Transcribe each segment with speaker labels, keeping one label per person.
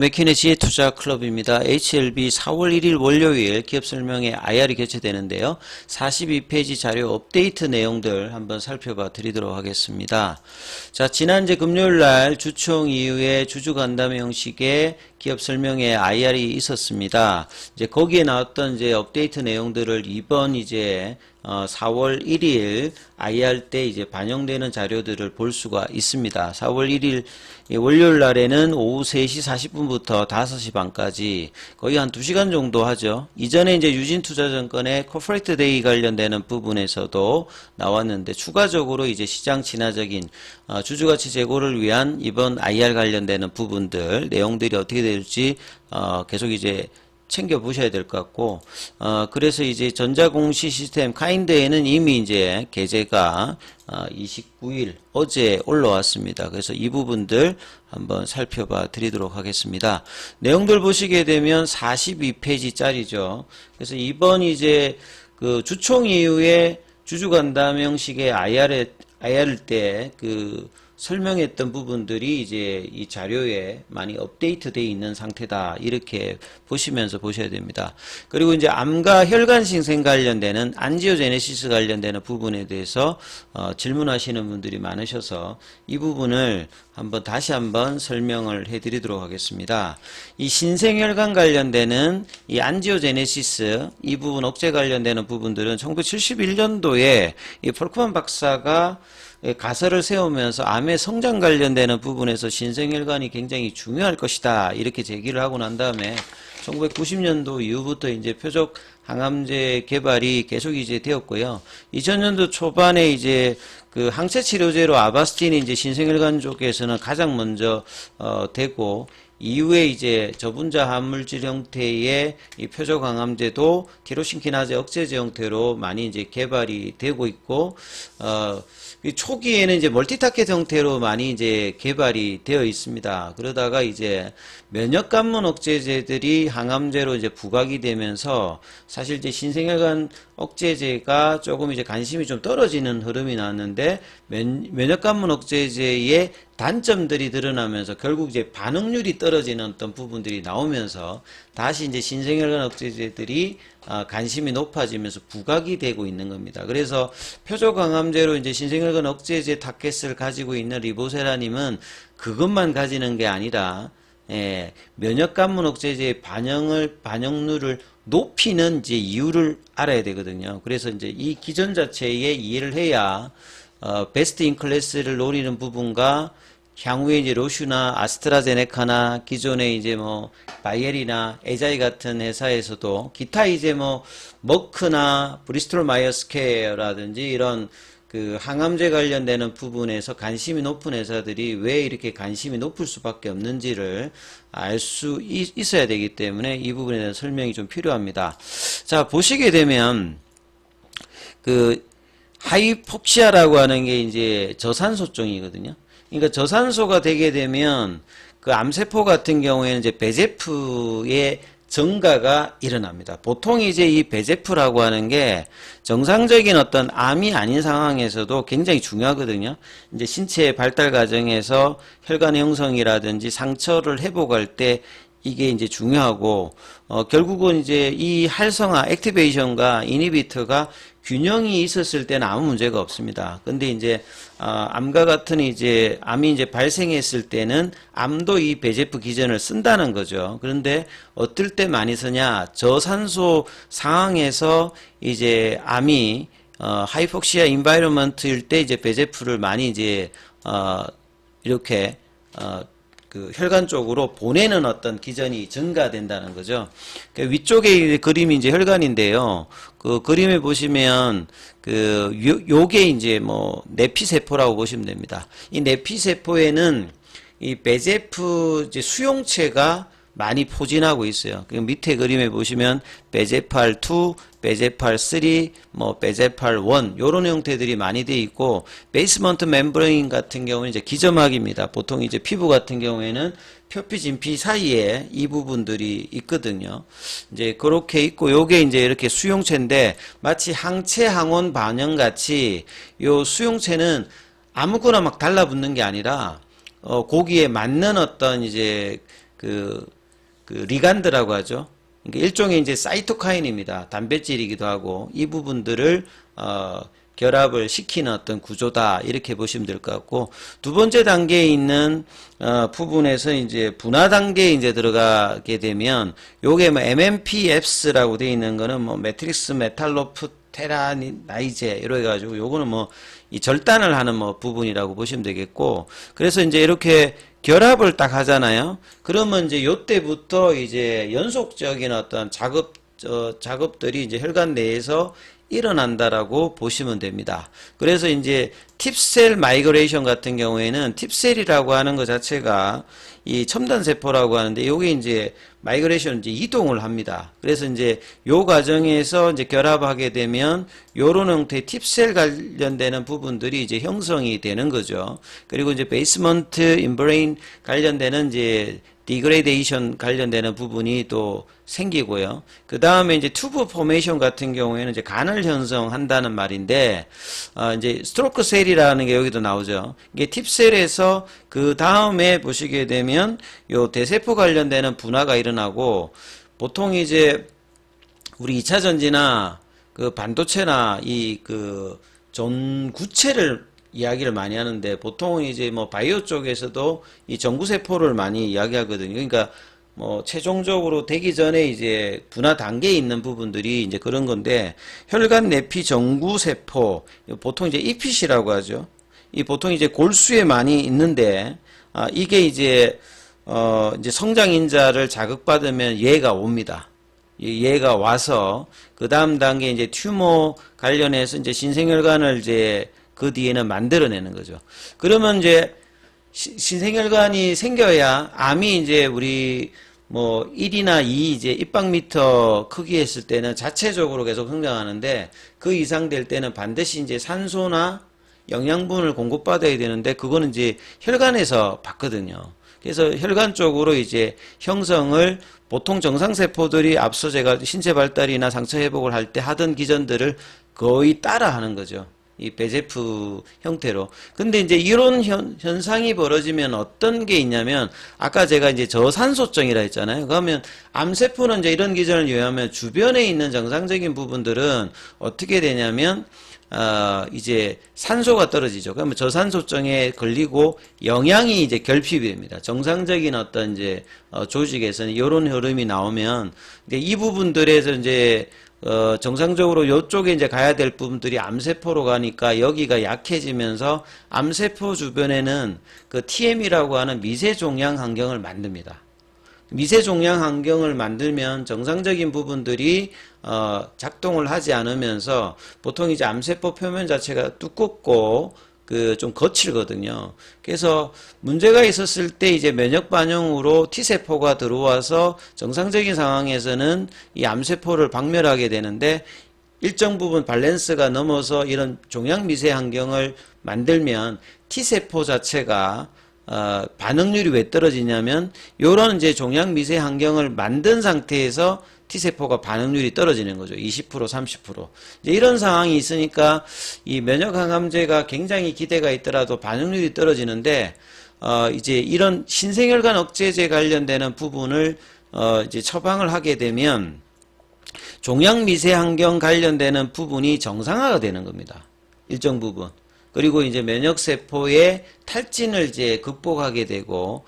Speaker 1: 맥키네지의 투자 클럽입니다. HLB 4월 1일 월요일 기업 설명회 IR이 개최되는데요. 42페이지 자료 업데이트 내용들 한번 살펴봐 드리도록 하겠습니다. 자, 지난주 금요일 날 주총 이후에 주주 간담회 형식의 기업 설명회 IR이 있었습니다. 이제 거기에 나왔던 이제 업데이트 내용들을 이번 이제 4월 1일 IR 때 이제 반영되는 자료들을 볼 수가 있습니다. 4월 1일 월요일 날에는 오후 3시 40분부터 5시 반까지 거의 한 2시간 정도 하죠. 이전에 이제 유진투자증권의 코퍼레이트 데이 관련되는 부분에서도 나왔는데 추가적으로 이제 시장 진화적인 주주가치 제고를 위한 이번 IR 관련되는 부분들 내용들이 어떻게 될지 계속 이제 챙겨 보셔야 될 것 같고, 그래서 이제 전자공시 시스템 카인드에는 이미 이제 게재가 29일 어제 올라왔습니다. 그래서 이 부분들 한번 살펴봐 드리도록 하겠습니다. 내용들 보시게 되면 42페이지짜리죠. 그래서 이번 이제 그 주총 이후에 주주간담 형식의 IR 때 설명했던 부분들이 이제 이 자료에 많이 업데이트되어 있는 상태다. 이렇게 보시면서 보셔야 됩니다. 그리고 이제 암과 혈관신생 관련되는 안지오제네시스 관련되는 부분에 대해서 질문하시는 분들이 많으셔서 이 부분을 다시 한번 설명을 해드리도록 하겠습니다. 이 신생혈관 관련되는 이 안지오제네시스 이 부분 억제 관련되는 부분들은 1971년도에 이 폴크만 박사가 가설을 세우면서 암의 성장 관련되는 부분에서 신생혈관이 굉장히 중요할 것이다. 이렇게 제기를 하고 난 다음에 1990년도 이후부터 이제 표적 항암제 개발이 계속 이제 되었고요. 2000년도 초반에 이제 그 항체 치료제로 아바스틴이 이제 신생혈관 쪽에서는 가장 먼저 되고 이후에 이제 저분자 항암물질 형태의 이 표적 항암제도 티로신키나제 억제제 형태로 많이 이제 개발이 되고 있고 초기에는 이제 멀티타켓 형태로 많이 이제 개발이 되어 있습니다. 그러다가 이제 면역관문 억제제들이 항암제로 이제 부각이 되면서 사실 이제 신생혈관 억제제가 조금 이제 관심이 좀 떨어지는 흐름이 나왔는데 면역관문 억제제의 단점들이 드러나면서 결국 이제 반응률이 떨어지는 어떤 부분들이 나오면서 다시 이제 신생혈관 억제제들이 관심이 높아지면서 부각이 되고 있는 겁니다. 그래서 표적항암제로 이제 신생혈관 억제제 타켓을 가지고 있는 리보세라님은 그것만 가지는 게 아니라 면역관문 억제제의 반영률을 높이는 이제 이유를 알아야 되거든요. 그래서 이제 이 기전 자체에 이해를 해야 베스트 인 클래스를 노리는 부분과 향후에 이제 로슈나 아스트라제네카나 기존의 이제 뭐 바이엘이나 에자이 같은 회사에서도 기타 이제 뭐 머크나 브리스톨 마이어스케어라든지 이런 그 항암제 관련되는 부분에서 관심이 높은 회사들이 왜 이렇게 관심이 높을 수밖에 없는지를 알 수 있어야 되기 때문에 이 부분에 대한 설명이 좀 필요합니다. 자, 보시게 되면 그 하이폭시아라고 하는 게 이제 저산소증이거든요. 그러니까 저산소가 되게 되면 그 암세포 같은 경우에는 이제 배제프의 증가가 일어납니다. 보통 이제 이 배제프라고 하는 게 정상적인 어떤 암이 아닌 상황에서도 굉장히 중요하거든요. 이제 신체의 발달 과정에서 혈관 형성이라든지 상처를 회복할 때 이게 이제 중요하고 결국은 이제 이 활성화 액티베이션과 이니비터가 균형이 있었을 때는 아무 문제가 없습니다. 근데 이제 암과 같은 이제 암이 이제 발생했을 때는 암도 이 배제프 기전을 쓴다는 거죠. 그런데 어떨 때 많이 쓰냐? 저산소 상황에서 이제 암이 하이폭시아 인바이러먼트일 때 이제 배제프를 많이 이제 이렇게 그 혈관 쪽으로 보내는 어떤 기전이 증가된다는 거죠. 그 위쪽에 그림이 이제 혈관인데요. 그 그림에 보시면 요게 이제 뭐 내피세포라고 보시면 됩니다. 이 내피세포에는 이 배제프 이제 수용체가 많이 포진하고 있어요. 그 밑에 그림에 보시면 배제팔 2, 배제팔 3, 뭐 배제팔 1 요런 형태들이 많이 돼 있고 베이스먼트 멤브레인 같은 경우는 이제 기점막입니다. 보통 이제 피부 같은 경우에는 표피 진피 사이에 이 부분들이 있거든요. 이제 그렇게 있고 요게 이제 이렇게 수용체인데 마치 항체 항원 반응 같이 요 수용체는 아무거나 막 달라붙는 게 아니라 거기에 맞는 어떤 이제 리간드라고 하죠. 그러니까 일종의 이제 사이토카인입니다. 단백질이기도 하고 이 부분들을 결합을 시키는 어떤 구조다 이렇게 보시면 될 것 같고 두 번째 단계에 있는 부분에서 이제 분화 단계에 이제 들어가게 되면 요게 뭐 MMPFs라고 되어 있는 거는 뭐 매트릭스 메탈로프테라나이제 이래 가지고 요거는 뭐 이 절단을 하는 뭐 부분이라고 보시면 되겠고 그래서 이제 이렇게 결합을 딱 하잖아요. 그러면 이제 요때부터 이제 연속적인 어떤 작업들이 이제 혈관 내에서 일어난다라고 보시면 됩니다. 그래서 이제 팁셀 마이그레이션 같은 경우에는 팁셀이라고 하는 것 자체가 이 첨단 세포라고 하는데 요게 이제 마이그레이션 이제 이동을 합니다. 그래서 이제 요 과정에서 이제 결합하게 되면 요런 형태의 팁셀 관련되는 부분들이 이제 형성이 되는 거죠. 그리고 이제 베이스먼트 임브레인 관련되는 이제 디그레이데이션 관련되는 부분이 또 생기고요. 그 다음에 이제 튜브 포메이션 같은 경우에는 이제 간을 형성한다는 말인데, 이제 스트로크 셀이라는 게 여기도 나오죠. 이게 팁셀에서 그 다음에 보시게 되면 요 대세포 관련되는 분화가 일어나고, 보통 이제 우리 2차 전지나 그 반도체나 이 그 전구체를 이야기를 많이 하는데 보통은 이제 뭐 바이오 쪽에서도 이 전구세포를 많이 이야기하거든요. 그러니까 뭐 최종적으로 되기 전에 이제 분화 단계에 있는 부분들이 이제 그런 건데 혈관 내피 전구세포 보통 이제 EPC라고 하죠. 이 보통 이제 골수에 많이 있는데 이게 이제 이제 성장인자를 자극받으면 얘가 옵니다. 얘가 와서 그 다음 단계 이제 튜머 관련해서 이제 신생혈관을 이제 그 뒤에는 만들어내는 거죠. 그러면 이제 신생혈관이 생겨야 암이 이제 우리 뭐 1이나 2 이제 입방미터 크기 했을 때는 자체적으로 계속 성장하는데 그 이상 될 때는 반드시 이제 산소나 영양분을 공급받아야 되는데 그거는 이제 혈관에서 받거든요. 그래서 혈관 쪽으로 이제 형성을 보통 정상세포들이 앞서 제가 신체 발달이나 상처 회복을 할 때 하던 기전들을 거의 따라 하는 거죠. 이 베제프 형태로. 근데 이제 이런 현상이 벌어지면 어떤 게 있냐면, 아까 제가 이제 저산소증이라 했잖아요. 그러면 암세포는 이제 이런 기전을 이용하면 주변에 있는 정상적인 부분들은 어떻게 되냐면, 이제 산소가 떨어지죠. 그러면 저산소증에 걸리고 영양이 이제 결핍이 됩니다. 정상적인 어떤 이제, 조직에서는 이런 흐름이 나오면, 이 부분들에서 이제, 정상적으로 요쪽에 이제 가야 될 부분들이 암세포로 가니까 여기가 약해지면서 암세포 주변에는 그 TM이라고 하는 미세종양 환경을 만듭니다. 미세종양 환경을 만들면 정상적인 부분들이 작동을 하지 않으면서 보통 이제 암세포 표면 자체가 두껍고 좀 거칠거든요. 그래서 문제가 있었을 때 이제 면역 반응으로 T세포가 들어와서 정상적인 상황에서는 이 암세포를 박멸하게 되는데 일정 부분 밸런스가 넘어서 이런 종양 미세 환경을 만들면 T세포 자체가 반응률이 왜 떨어지냐면 요런 이제 종양 미세 환경을 만든 상태에서 T세포가 반응률이 떨어지는 거죠. 20%, 30%. 이제 이런 상황이 있으니까 이 면역항암제가 굉장히 기대가 있더라도 반응률이 떨어지는데, 이제 이런 신생혈관 억제제 관련되는 부분을, 이제 처방을 하게 되면 종양 미세 환경 관련되는 부분이 정상화가 되는 겁니다. 일정 부분. 그리고 이제 면역세포의 탈진을 이제 극복하게 되고,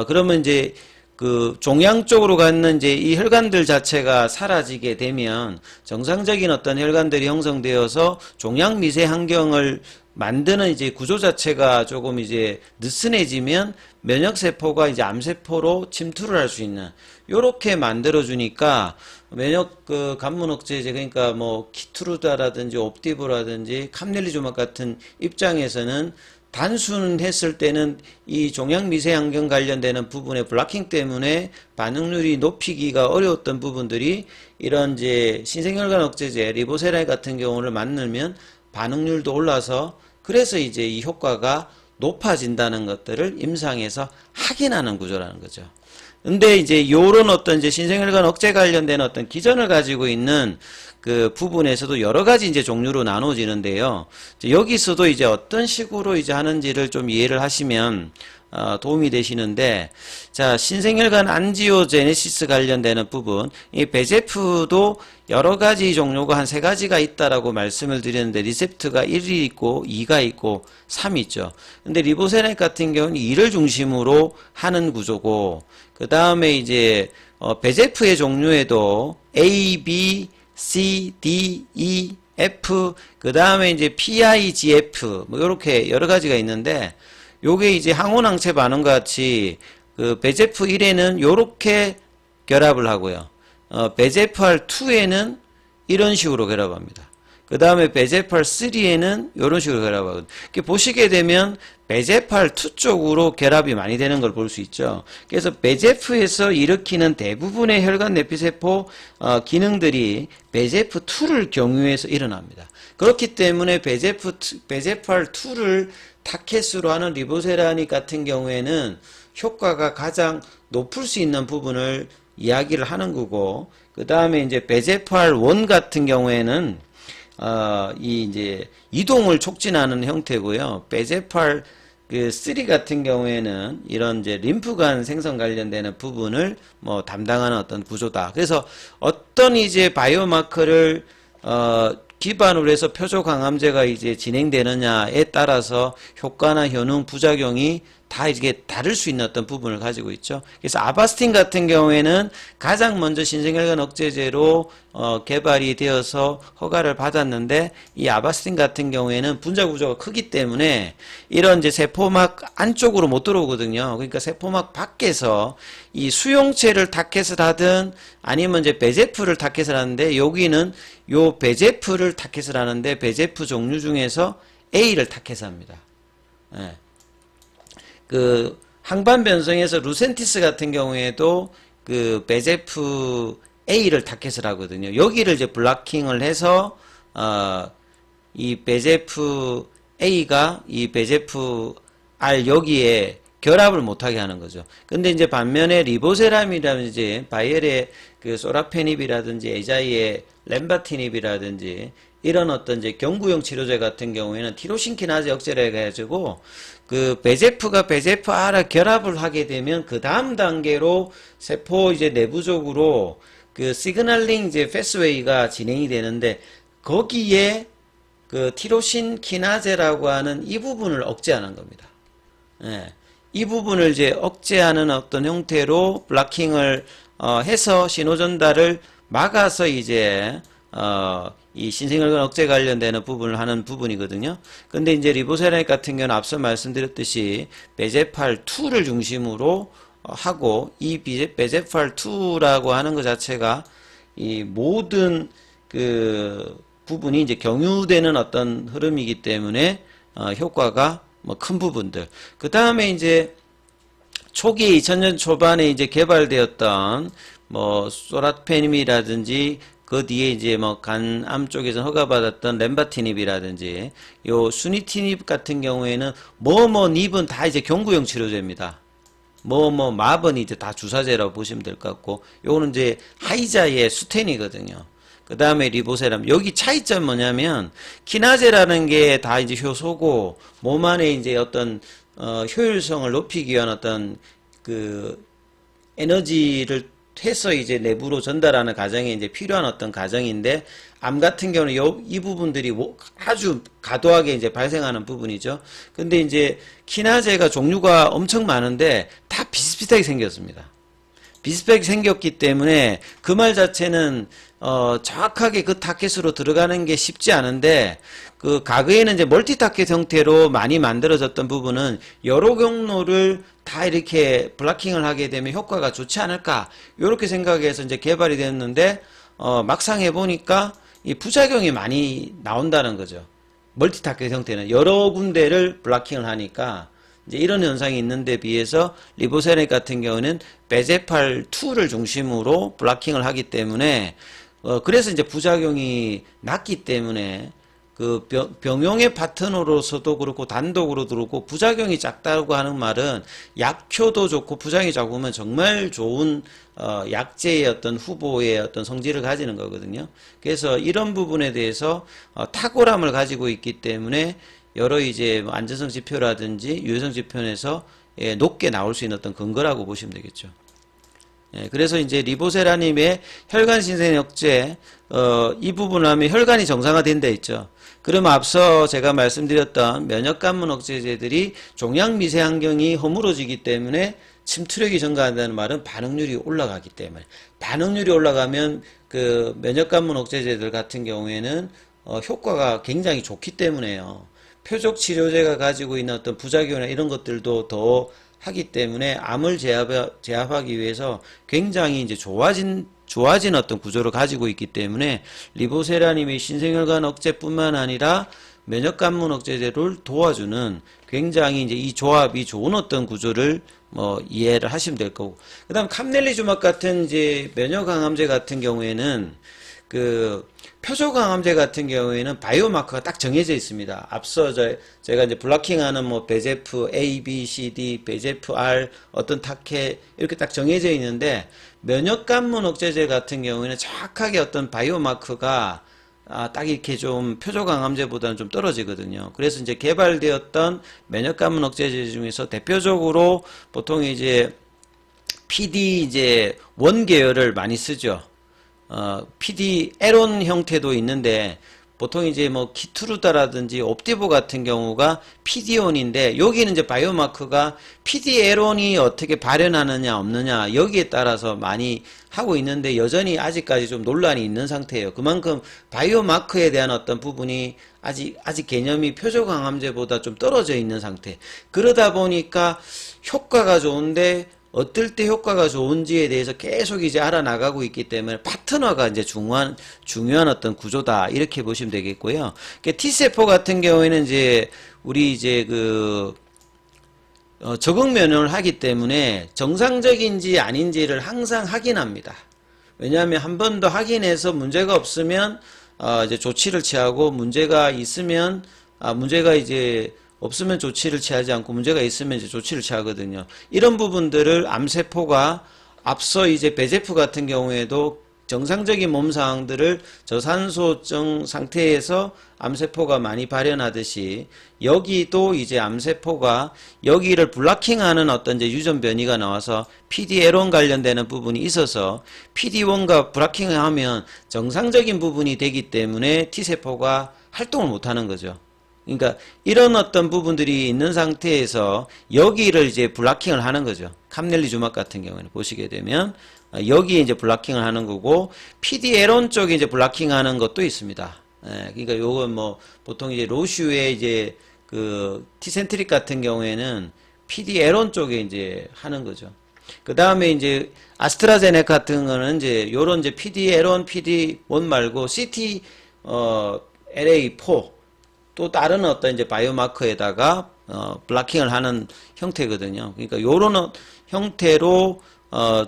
Speaker 1: 그러면 이제 그 종양 쪽으로 가는 이제 이 혈관들 자체가 사라지게 되면 정상적인 어떤 혈관들이 형성되어서 종양 미세 환경을 만드는 이제 구조 자체가 조금 이제 느슨해지면 면역세포가 이제 암세포로 침투를 할 수 있는 요렇게 만들어주니까 면역 관문 억제제 그러니까 뭐 키트루다라든지 옵티브라든지 캄넬리조막 같은 입장에서는 단순했을 때는 이 종양 미세 환경 관련되는 부분의 블락킹 때문에 반응률이 높이기가 어려웠던 부분들이 이런 이제 신생혈관 억제제 리보세라이 같은 경우를 만들면 반응률도 올라서 그래서 이제 이 효과가 높아진다는 것들을 임상에서 확인하는 구조라는 거죠. 근데 이제 요런 어떤 이제 신생혈관 억제 관련된 어떤 기전을 가지고 있는 그 부분에서도 여러 가지 이제 종류로 나눠지는데요. 여기서도 이제 어떤 식으로 이제 하는지를 좀 이해를 하시면, 도움이 되시는데, 자, 신생혈관 안지오제네시스 관련되는 부분, 이 베제프도 여러 가지 종류가 한 3가지가 있다라고 말씀을 드렸는데, 리셉트가 1이 있고 2가 있고 3이 있죠. 근데 리보세렉 같은 경우는 2를 중심으로 하는 구조고, 그 다음에 이제 베제프의 종류에도 A, B, C, D, E, F, 그 다음에 이제 PIGF, 뭐, 요렇게 여러 가지가 있는데, 요게 이제 항온항체 반응과 같이, 그, 베제프 1에는 요렇게 결합을 하고요. 베제프R2에는 이런 식으로 결합합니다. 그 다음에 베제프R3에는 이런 식으로 결합하거든요. 이렇게 보시게 되면 베제프R2 쪽으로 결합이 많이 되는 걸 볼 수 있죠. 그래서 베제프에서 일으키는 대부분의 혈관 내피세포 기능들이 베제프2를 경유해서 일어납니다. 그렇기 때문에 베제프R2를 타켓으로 하는 리보세라닉 같은 경우에는 효과가 가장 높을 수 있는 부분을 이야기를 하는 거고, 그 다음에 이제 베제프R1 같은 경우에는 이제 이동을 촉진하는 형태고요. 베제팔 3 같은 경우에는 이런 이제 림프관 생성 관련되는 부분을 뭐 담당하는 어떤 구조다. 그래서 어떤 이제 바이오마커를 기반으로 해서 표적항암제가 이제 진행되느냐에 따라서 효과나 효능, 부작용이 다 이게 다를 수 있는 어떤 부분을 가지고 있죠. 그래서 아바스틴 같은 경우에는 가장 먼저 신생혈관 억제제로 개발이 되어서 허가를 받았는데, 이 아바스틴 같은 경우에는 분자 구조가 크기 때문에 이런 이제 세포막 안쪽으로 못 들어오거든요. 그러니까 세포막 밖에서 이 수용체를 타켓을 하든 아니면 이제 베제프를 타켓을 하는데, 여기는 요 베제프를 타켓을 하는데 베제프 종류 중에서 A를 타켓합니다. 예. 그 항반 변성에서 루센티스 같은 경우에도 그 베제프 A를 타켓을 하거든요. 여기를 이제 블락킹을 해서 이 베제프 A가 이 베제프 R 여기에 결합을 못하게 하는 거죠. 근데 이제 반면에 리보세람이라든지 바이엘의 그 소라페닙이라든지 에자이의 렘바티닙이라든지 이런 어떤 이제 경구용 치료제 같은 경우에는 티로신키나제 억제를 해가지고 그 베제프가 베제프 R과 결합을 하게 되면 그 다음 단계로 세포 이제 내부적으로 그 시그널링 이제 패스웨이가 진행이 되는데, 거기에 그 티로신키나제라고 하는 이 부분을 억제하는 겁니다. 예. 이 부분을 이제 억제하는 어떤 형태로 블락킹을 해서 신호 전달을 막아서 이제 이 신생혈관 억제 관련되는 부분을 하는 부분이거든요. 근데 이제 리보세라닉 같은 경우는 앞서 말씀드렸듯이 베제팔2를 중심으로 하고, 이 베제팔2라고 하는 것 자체가 이 모든 그 부분이 이제 경유되는 어떤 흐름이기 때문에 효과가 뭐 큰 부분들. 그 다음에 이제 초기 2000년 초반에 이제 개발되었던 뭐 소라페님이라든지 그 뒤에 이제 뭐 간암 쪽에서 허가받았던 렘바티닙이라든지 요 수니티닙 같은 경우에는 닙은 다 이제 경구용 치료제입니다. 맙은 이제 다 주사제라고 보시면 될 것 같고, 요거는 이제 하이자의 수텐이거든요. 그 다음에 리보세람. 여기 차이점 뭐냐면, 키나제라는 게 다 이제 효소고, 몸 안에 이제 어떤, 효율성을 높이기 위한 어떤, 그, 에너지를 해서 이제 내부로 전달하는 과정에 이제 필요한 어떤 과정인데, 암 같은 경우는 이 부분들이 아주 과도하게 이제 발생하는 부분이죠. 근데 이제 키나제가 종류가 엄청 많은데, 다 비슷비슷하게 생겼습니다. 비슷하게 생겼기 때문에 그 말 자체는 정확하게 그 타켓으로 들어가는 게 쉽지 않은데, 그 과거에는 이제 멀티 타켓 형태로 많이 만들어졌던 부분은 여러 경로를 다 이렇게 블락킹을 하게 되면 효과가 좋지 않을까, 이렇게 생각해서 이제 개발이 됐는데, 막상 해보니까 이 부작용이 많이 나온다는 거죠. 멀티 타켓 형태는 여러 군데를 블락킹을 하니까 이제 이런 현상이 있는데 비해서 리보세렉 같은 경우는 베제팔2를 중심으로 블락킹을 하기 때문에 그래서 이제 부작용이 낮기 때문에 그 병용의 파트너로서도 그렇고 단독으로도 그렇고 부작용이 작다고 하는 말은 약효도 좋고 부작용이 작으면 정말 좋은 약제의 어떤 후보의 어떤 성질을 가지는 거거든요. 그래서 이런 부분에 대해서 탁월함을 가지고 있기 때문에 여러 이제 안전성 지표라든지 유효성 지표에서 예, 높게 나올 수 있는 어떤 근거라고 보시면 되겠죠. 예, 그래서 이제 리보세라님의 혈관 신생 억제, 이 부분을 하면 혈관이 정상화된다 했죠. 그러면 앞서 제가 말씀드렸던 면역 관문 억제제들이 종양 미세 환경이 허물어지기 때문에 침투력이 증가한다는 말은 반응률이 올라가기 때문에, 반응률이 올라가면 그 면역 관문 억제제들 같은 경우에는 효과가 굉장히 좋기 때문에요. 표적 치료제가 가지고 있는 어떤 부작용이나 이런 것들도 더 하기 때문에 암을 제압하기 위해서 굉장히 이제 좋아진 어떤 구조를 가지고 있기 때문에 리보세라님이 신생혈관 억제뿐만 아니라 면역관문 억제제를 도와주는 굉장히 이제 이 조합이 좋은 어떤 구조를 이해를 하시면 될 거고. 그 다음 캄넬리주막 같은 이제 면역항암제 같은 경우에는 그 표적항암제 같은 경우에는 바이오마커가 딱 정해져 있습니다. 앞서 제가 이제 블락킹하는 뭐 베제프 A, B, C, D, 베제프 R, 어떤 타켓 이렇게 딱 정해져 있는데 면역관문 억제제 같은 경우에는 정확하게 어떤 바이오마커가 딱 이렇게 좀 표적항암제보다는 좀 떨어지거든요. 그래서 이제 개발되었던 면역관문 억제제 중에서 대표적으로 보통 이제 PD 이제 원계열을 많이 쓰죠. PD 에론 형태도 있는데 보통 이제 뭐 키투르다라든지 옵디보 같은 경우가 PD온인데 여기는 이제 바이오마커가 PD 에론이 어떻게 발현하느냐 없느냐 여기에 따라서 많이 하고 있는데 여전히 아직까지 좀 논란이 있는 상태예요. 그만큼 바이오마커에 대한 어떤 부분이 아직 개념이 표적항암제보다 좀 떨어져 있는 상태. 그러다 보니까 효과가 좋은데 어떨 때 효과가 좋은지에 대해서 계속 이제 알아나가고 있기 때문에 파트너가 이제 중요한 어떤 구조다. 이렇게 보시면 되겠고요. T세포 같은 경우에는 이제 우리 이제 적응 면역을 하기 때문에 정상적인지 아닌지를 항상 확인합니다. 왜냐하면 한 번 더 확인해서 문제가 없으면 이제 조치를 취하고 문제가 있으면 문제가 이제 없으면 조치를 취하지 않고 문제가 있으면 이제 조치를 취하거든요. 이런 부분들을 암세포가 앞서 이제 베제프 같은 경우에도 정상적인 몸 상황들을 저산소증 상태에서 암세포가 많이 발현하듯이 여기도 이제 암세포가 여기를 블락킹하는 어떤 이제 유전 변이가 나와서 PD-L1 관련되는 부분이 있어서 PD-1과 블락킹을 하면 정상적인 부분이 되기 때문에 T세포가 활동을 못하는 거죠. 그러니까 이런 어떤 부분들이 있는 상태에서 여기를 이제 블락킹을 하는 거죠. 캄넬리주막 같은 경우는 보시게 되면 여기에 이제 블락킹을 하는 거고 PD-L1 쪽에 이제 블락킹하는 것도 있습니다. 그러니까 요건 뭐 보통 이제 로슈의 이제 그 티센트릭 같은 경우에는 PD-L1 쪽에 이제 하는 거죠. 그 다음에 이제 아스트라제네카 같은 거는 이제 요런 이제 PD-L1, PD-1 말고 CTLA4 또 다른 어떤 이제 바이오마커에다가 블락킹을 하는 형태거든요. 그러니까 요런 형태로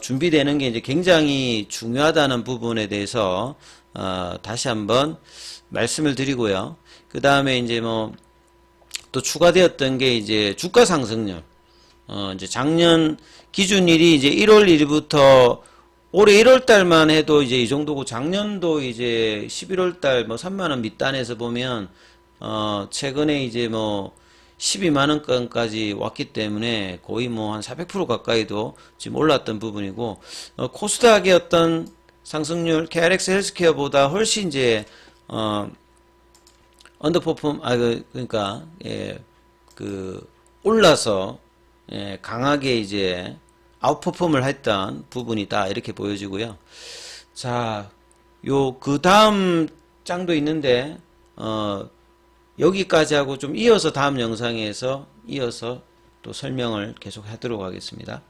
Speaker 1: 준비되는 게 이제 굉장히 중요하다는 부분에 대해서 다시 한번 말씀을 드리고요. 그 다음에 이제 뭐 또 추가되었던 게 이제 주가 상승률. 이제 작년 기준일이 이제 1월 1일부터 올해 1월 달만 해도 이제 이 정도고 작년도 이제 11월 달 뭐 3만 원 밑단에서 보면 최근에 이제 뭐 12만원까지 왔기 때문에 거의 뭐 한 400% 가까이도 지금 올랐던 부분이고, 코스닥의 어떤 상승률, KRX 헬스케어보다 훨씬 이제, 언더퍼폼, 그러니까, 예, 올라서, 예, 강하게 이제, 아웃퍼폼을 했던 부분이다. 이렇게 보여지고요. 자, 그 다음 장도 있는데, 여기까지 하고 좀 이어서 다음 영상에서 이어서 또 설명을 계속 하도록 하겠습니다.